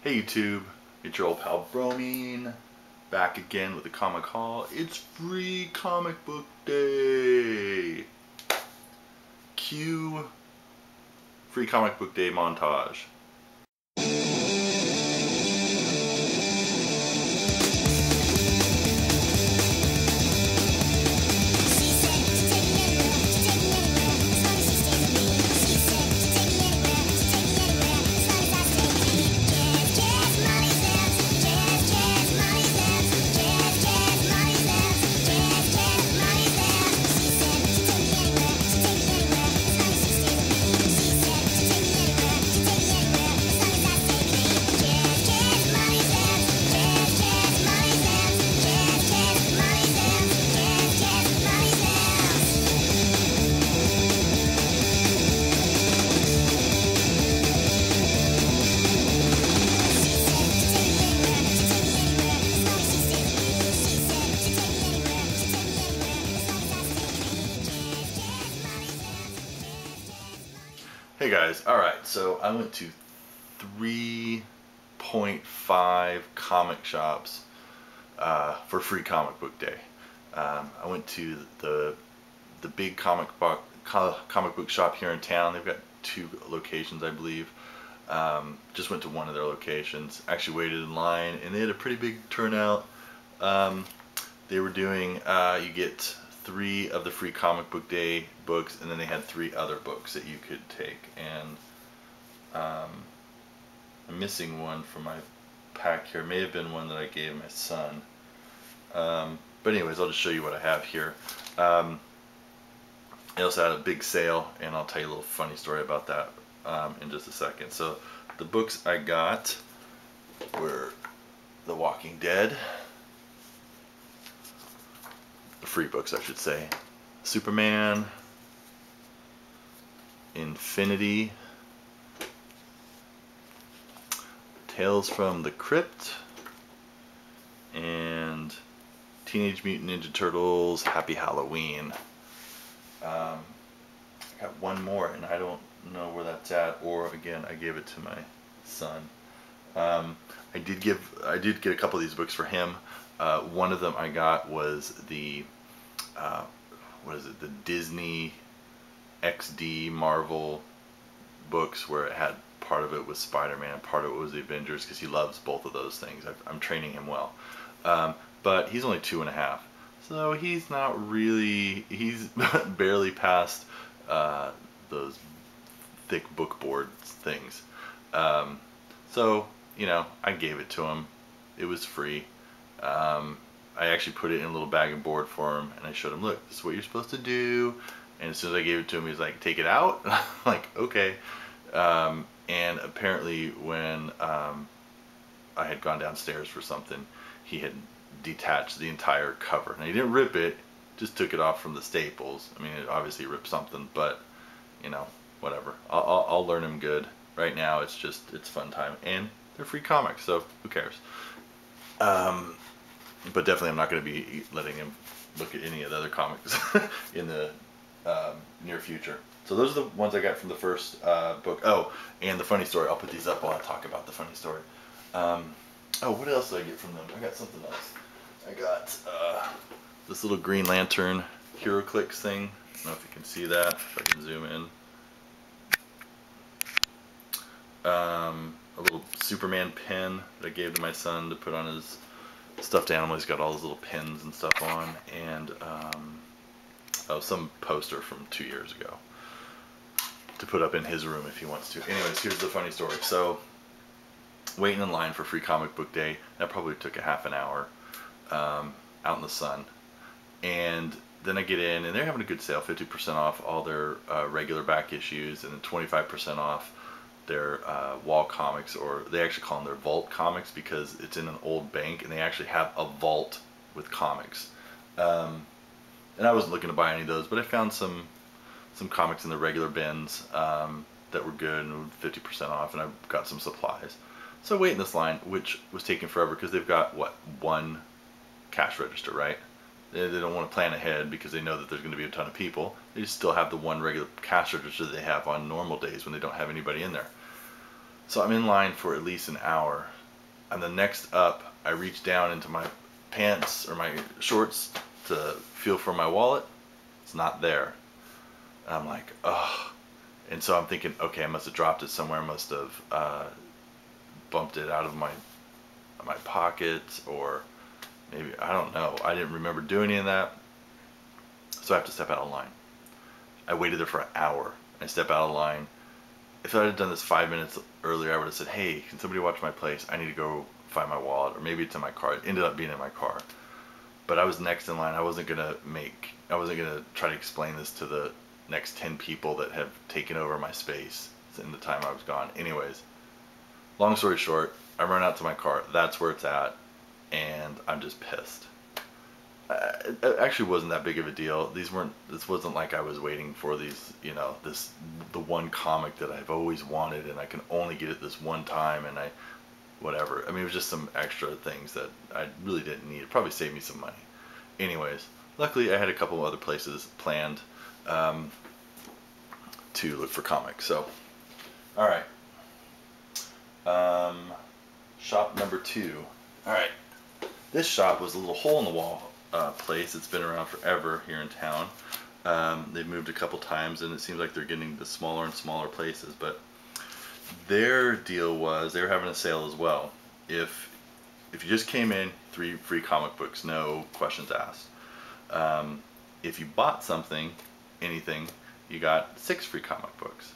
Hey YouTube, it's your old pal Bromine, back again with a comic haul. It's free comic book day! Cue free comic book day montage. Hey guys, alright, so I went to 3.5 comic shops for free comic book day. I went to the big comic book shop here in town. They've got 2 locations, I believe. Just went to one of their locations, actually waited in line, and they had a pretty big turnout. They were doing, you get 3 of the free comic book day books, and then they had 3 other books that you could take. And I'm missing one from my pack here. It may have been one that I gave my son. But anyways, I'll just show you what I have here. I also had a big sale, and I'll tell you a little funny story about that in just a second. So the books I got were The Walking Dead, the free books I should say, Superman, Infinity, Tales from the Crypt, and Teenage Mutant Ninja Turtles Happy Halloween. I got one more and I don't know where that's at, or again I gave it to my son. I did get a couple of these books for him. One of them I got was the what is it, the Disney XD Marvel books, where it had part of it was Spider-Man, part of it was the Avengers, because he loves both of those things. I'm training him well. But he's only 2.5, so he's not really, he's barely past those thick book board things. So, you know, I gave it to him. It was free. I actually put it in a little bag and board for him, and I showed him, look, this is what you're supposed to do. And as soon as I gave it to him, he was like, take it out? And I'm like, okay. And apparently when I had gone downstairs for something, he had detached the entire cover. And he didn't rip it, just took it off from the staples. I mean, it obviously ripped something, but, you know, whatever. I'll learn him good. Right now, it's fun time. And they're free comics, so who cares? But definitely I'm not going to be letting him look at any of the other comics in the near future. So those are the ones I got from the first book. Oh, and the funny story. I'll put these up while I talk about the funny story. Oh, what else did I get from them? I got something else. I got this little Green Lantern HeroClix thing. I don't know if you can see that. If I can zoom in. A little Superman pin that I gave to my son to put on his stuffed animal. He's got all his little pins and stuff on, and oh, some poster from 2 years ago to put up in his room if he wants to. Anyways, here's the funny story. So, waiting in line for free comic book day, that probably took a half an hour out in the sun, and then I get in, and they're having a good sale, 50% off all their regular back issues, and then 25% off their wall comics, or they actually call them their vault comics, because it's in an old bank and they actually have a vault with comics. And I wasn't looking to buy any of those, but I found some comics in the regular bins that were good and 50% off, and I got some supplies. So I wait in this line, which was taking forever because they've got, what, 1 cash register, right? They don't want to plan ahead because they know that there's going to be a ton of people. They just still have the 1 regular cash register they have on normal days when they don't have anybody in there. So I'm in line for at least an hour. And the next up, I reach down into my pants or my shorts to feel for my wallet. It's not there. And I'm like, ugh. And so I'm thinking, okay, I must have dropped it somewhere. I must have bumped it out of my pocket, or maybe, I don't know. I didn't remember doing any of that. So I have to step out of line. I waited there for an hour. I step out of line. If I had done this 5 minutes earlier, I would have said, hey, can somebody watch my place? I need to go find my wallet, or maybe it's in my car. It ended up being in my car. But I was next in line. I wasn't gonna try to explain this to the next 10 people that have taken over my space in the time I was gone. Anyways, long story short, I run out to my car. That's where it's at, and I'm just pissed. It actually wasn't that big of a deal. This wasn't like I was waiting for these, the one comic that I've always wanted, and I can only get it this one time, and whatever. I mean, it was just some extra things that I really didn't need. It probably saved me some money. Anyways, luckily I had a couple of other places planned to look for comics. So, all right. Shop number 2. All right. This shop was a little hole in the wall place. It's been around forever here in town. They've moved a couple times, and it seems like they're getting to smaller and smaller places. But their deal was they were having a sale as well. If you just came in, 3 free comic books, no questions asked. If you bought anything, you got 6 free comic books.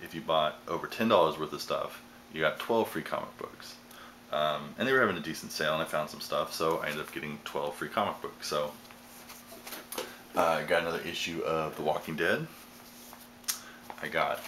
If you bought over $10 worth of stuff, you got 12 free comic books. And they were having a decent sale, and I found some stuff, so I ended up getting 12 free comic books. So I got another issue of The Walking Dead. I got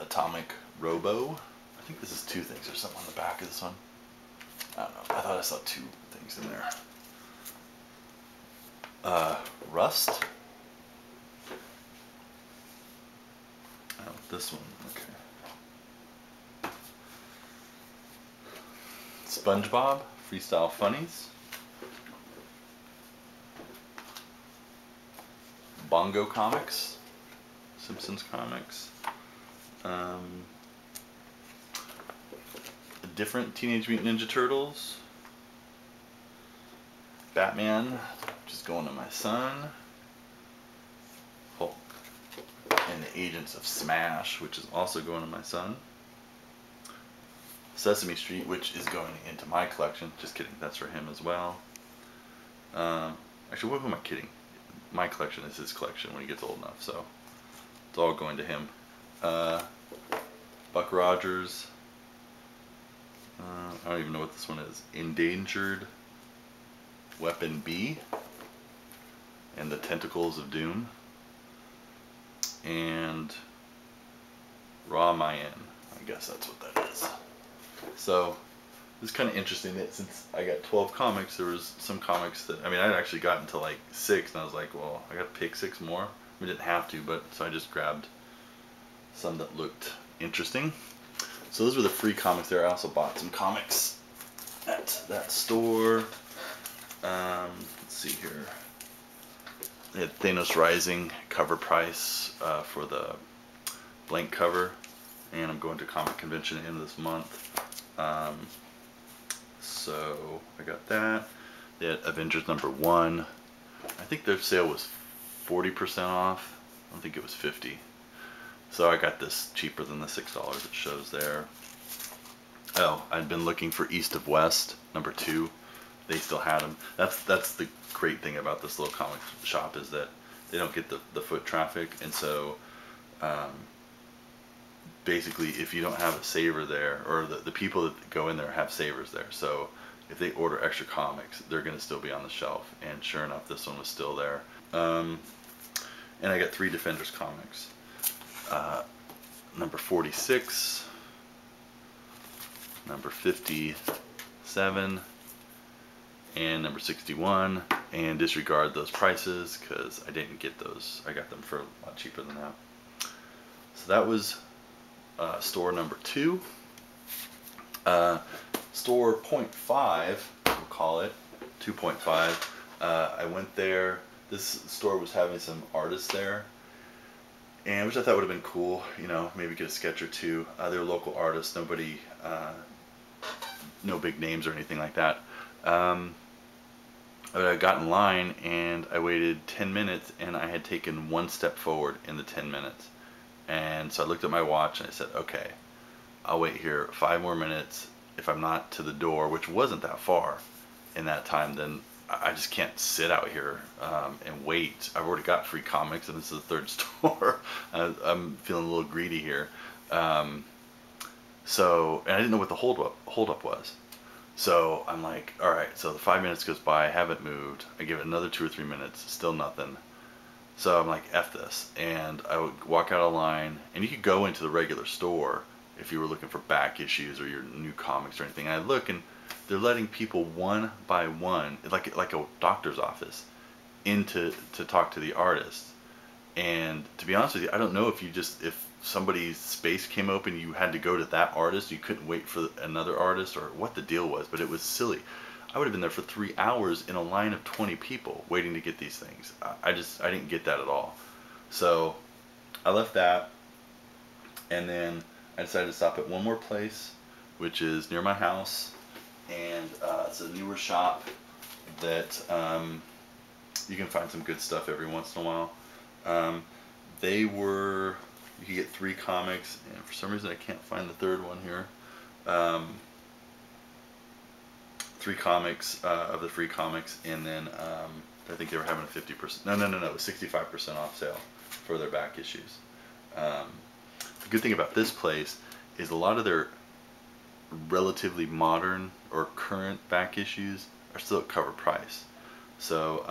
Atomic Robo. I think this is 2 things. There's something on the back of this one. I don't know. I thought I saw 2 things in there. Rust. Oh, this one. Okay. SpongeBob Freestyle Funnies. Bongo Comics. Simpsons Comics. A different Teenage Mutant Ninja Turtles. Batman, just going to my son. Hulk. And the Agents of Smash, which is also going to my son. Sesame Street, which is going into my collection. Just kidding, that's for him as well. Actually, who am I kidding? My collection is his collection when he gets old enough, so it's all going to him. Buck Rogers. I don't even know what this one is. Endangered Weapon B and the Tentacles of Doom, and Raw Mayan. I guess that's what that is. So it's kind of interesting that since I got 12 comics, there was some comics that, I mean, I'd actually gotten to like 6, and I was like, well, I got to pick 6 more. We didn't have to, but so I just grabbed some that looked interesting. So those were the free comics there. I also bought some comics at that store. Let's see here. They had Thanos Rising cover price for the blank cover, and I'm going to comic convention at the end of this month. So I got that. They had Avengers #1. I think their sale was 40% off. I don't think it was 50. So I got this cheaper than the $6 it shows there. Oh, I'd been looking for East of West #2. They still had them. That's the great thing about this little comic shop, is that they don't get the foot traffic, and so basically if you don't have a saver there, or the people that go in there have savers there, so if they order extra comics, they're going to still be on the shelf, and sure enough, this one was still there. And I got 3 Defenders comics. Number 46, number 57, and number 61, and disregard those prices because I didn't get those. I got them for a lot cheaper than that. So that was store number 2. Store 0.5, we'll call it 2.5. I went there. This store was having some artists there, and which I thought would have been cool. You know, maybe get a sketch or two. They're local artists, nobody, no big names or anything like that. But I got in line and I waited 10 minutes and I had taken one step forward in the 10 minutes. And so I looked at my watch and I said, okay, I'll wait here 5 more minutes. If I'm not to the door, which wasn't that far in that time, then I just can't sit out here and wait. I've already got free comics and this is the third store. I'm feeling a little greedy here. So, and I didn't know what the hold up was. So I'm like, all right, so the 5 minutes goes by, I haven't moved. I give it another 2 or 3 minutes, still nothing. So I'm like, F this. And I would walk out of line, and you could go into the regular store if you were looking for back issues or your new comics or anything. And I look, and they're letting people one by one, like a doctor's office, into to talk to the artist. And to be honest with you, I don't know if somebody's space came open, you had to go to that artist, you couldn't wait for another artist, or what the deal was, but it was silly. I would have been there for 3 hours in a line of 20 people waiting to get these things. I didn't get that at all. So I left that, and then I decided to stop at one more place, which is near my house, and it's a newer shop that you can find some good stuff every once in a while. You could get 3 comics, and for some reason I can't find the third one here. 3 comics of the free comics, and then I think they were having a 50%, no, it was 65% off sale for their back issues. The good thing about this place is a lot of their relatively modern or current back issues are still at cover price. So,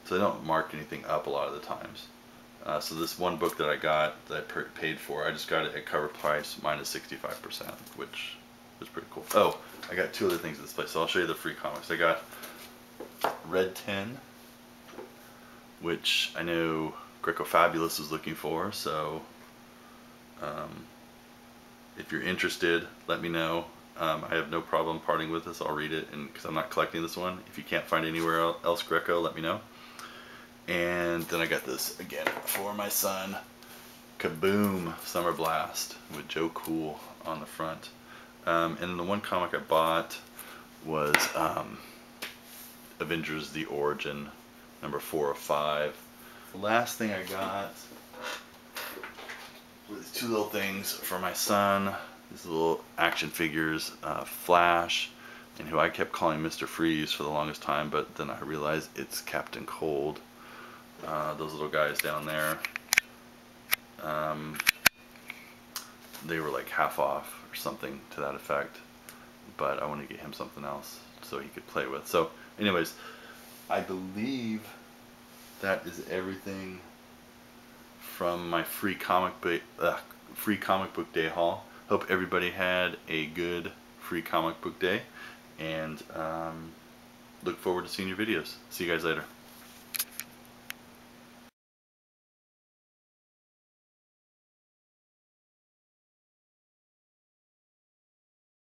so they don't mark anything up a lot of the times. So this one book that I got, that I paid for, I just got it at cover price minus 65%, which was pretty cool. Oh, I got 2 other things at this place, so I'll show you the free comics. I got Red 10, which I know Greco Fabulous was looking for, so if you're interested, let me know. I have no problem parting with this. I'll read it, and because I'm not collecting this one. If you can't find anywhere else Greco, let me know. And then I got this again for my son, Kaboom! Summer Blast with Joe Cool on the front. And then the one comic I bought was Avengers: The Origin, number 4 of 5. The last thing I got were these 2 little things for my son. These little action figures, Flash, and who I kept calling Mr. Freeze for the longest time, but then I realized it's Captain Cold. Those little guys down there, they were like half off or something to that effect, but I want to get him something else so he could play with. So anyways, I believe that is everything from my free comic book day haul. Hope everybody had a good free comic book day, and look forward to seeing your videos. See you guys later.